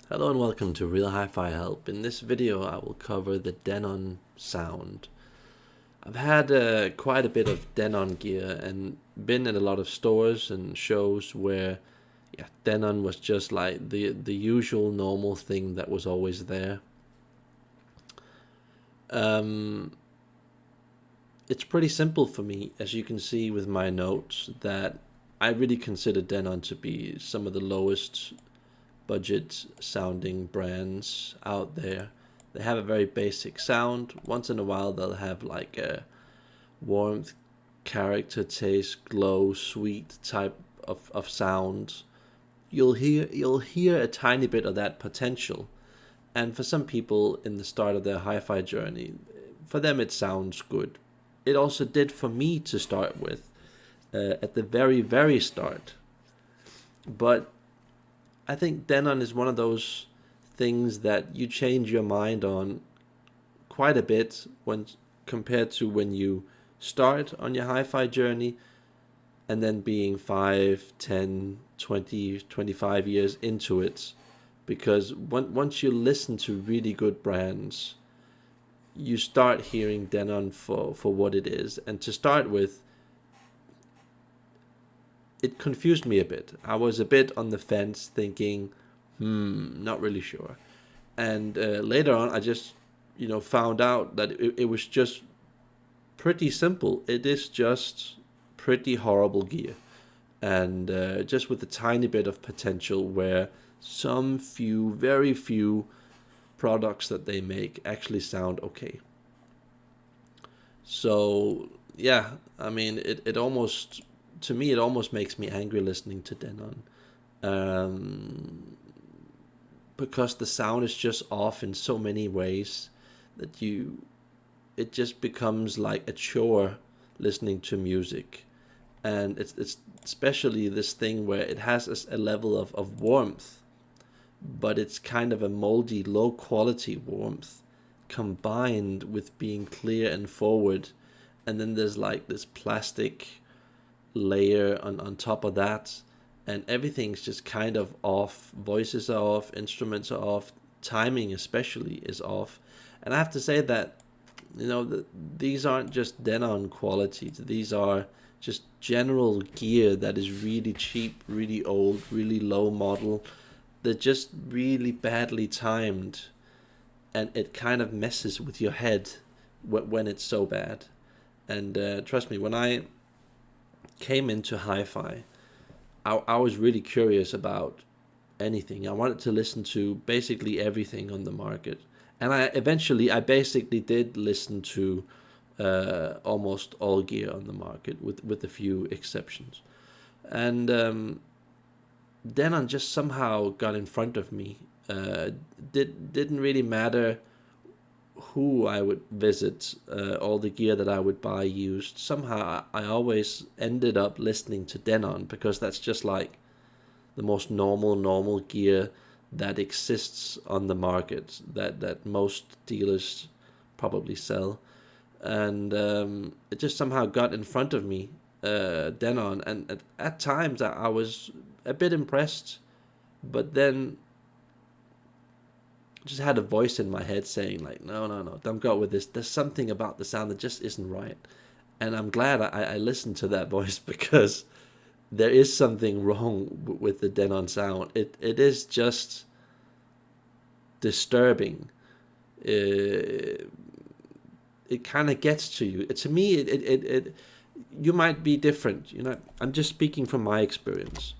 Hello and welcome to Real Hi-Fi Help. In this video I will cover the Denon sound. I've had quite a bit of Denon gear and been in a lot of stores and shows where Denon was just like the usual normal thing that was always there. It's pretty simple for me, as you can see with my notes, that I really consider Denon to be some of the lowest budget sounding brands out there. They have a very basic sound. Once in a while they'll have like a warmth, character, taste, glow, sweet type of sound. You'll hear a tiny bit of that potential. And for some people in the start of their hi-fi journey, for them it sounds good. It also did for me to start with, at the very, very start. But I think Denon is one of those things that you change your mind on quite a bit when compared to when you start on your hi-fi journey and then being 5, 10, 20, 25 years into it. Because once you listen to really good brands, you start hearing Denon for what it is. And to start with, it confused me a bit. I was a bit on the fence thinking, not really sure. And later on, I just, found out that it was just pretty simple. It is just pretty horrible gear. And just with a tiny bit of potential where some few, very few products that they make actually sound okay. So, yeah, I mean, it almost, to me, it almost makes me angry listening to Denon. Because the sound is just off in so many ways that it just becomes like a chore listening to music. And it's especially this thing where it has a level of warmth, but it's kind of a moldy, low quality warmth combined with being clear and forward. And then there's like this plastic layer on top of that, and everything's just kind of off. Voices are off, instruments are off, timing especially is off. And I have to say that, these aren't just Denon quality. These are just general gear that is really cheap, really old, really low model. They're just really badly timed, and it kind of messes with your head when it's so bad. And trust me, when I came into hi-fi, I was really curious about anything. I wanted to listen to basically everything on the market. And I basically did listen to almost all gear on the market, with a few exceptions. And Denon just somehow got in front of me. Didn't really matter who I would visit, all the gear that I would buy used. Somehow I always ended up listening to Denon, because that's just like the most normal gear that exists on the market, that most dealers probably sell. And it just somehow got in front of me, Denon. And at times I was a bit impressed, but then just had a voice in my head saying like, no, don't go with this. There's something about the sound that just isn't right. And I'm glad I listened to that voice, because there is something wrong with the Denon sound. It is just disturbing. It kind of gets to you. To me, it you might be different. I'm just speaking from my experience,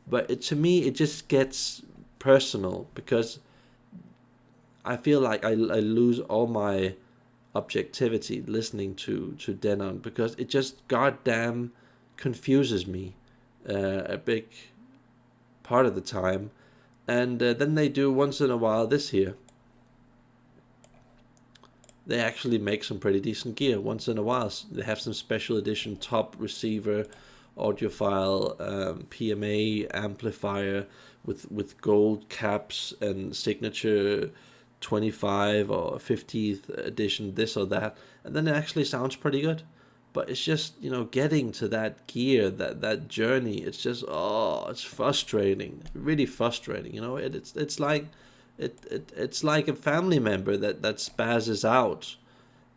but to me it just gets personal, because I feel like I lose all my objectivity listening to Denon, because it just goddamn confuses me a big part of the time. And then they do once in a while this here. They actually make some pretty decent gear once in a while. They have some special edition top receiver, audiophile, PMA amplifier with gold caps and signature 25 or 50th edition, this or that, and then it actually sounds pretty good. But it's just, getting to that gear, that journey, it's just, it's frustrating, really frustrating. It's like It's like a family member that spazzes out,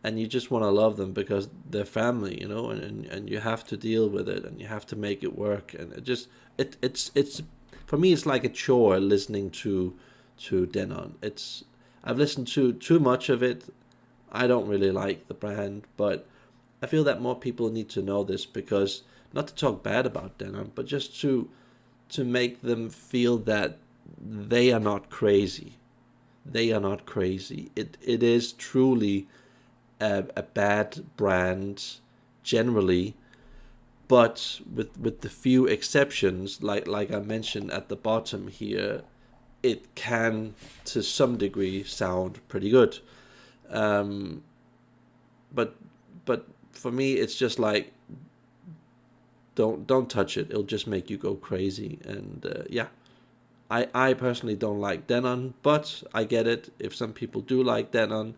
and you just want to love them because they're family, and you have to deal with it, and you have to make it work, and it's for me it's like a chore listening to Denon. I've listened to too much of it. I don't really like the brand, but I feel that more people need to know this, because not to talk bad about Denon, but just to make them feel that they are not crazy. They are not crazy. It is truly a bad brand generally, but with the few exceptions, like I mentioned at the bottom here, it can to some degree sound pretty good. Um, but but for me, it's just like, don't touch it. It'll just make you go crazy. And yeah, I personally don't like Denon, but I get it. If some people do like Denon,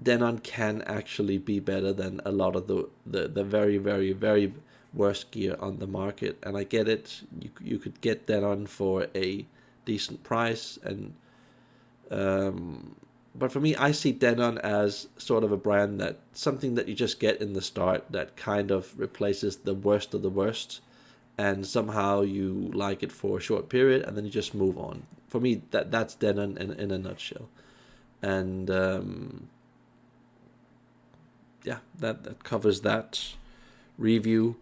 Denon can actually be better than a lot of the very, very, very worst gear on the market. And I get it. You could get Denon for a decent price. And but for me, I see Denon as sort of a brand, that something that you just get in the start, that kind of replaces the worst of the worst, and somehow you like it for a short period, and then you just move on. For me, that's Denon in a nutshell. And yeah, that covers that review.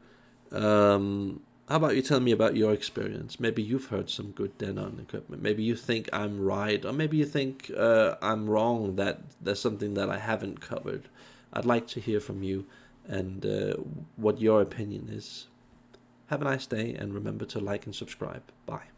How about you tell me about your experience? Maybe you've heard some good Denon equipment. Maybe you think I'm right, or maybe you think I'm wrong, that there's something that I haven't covered. I'd like to hear from you, and what your opinion is. Have a nice day, and remember to like and subscribe. Bye.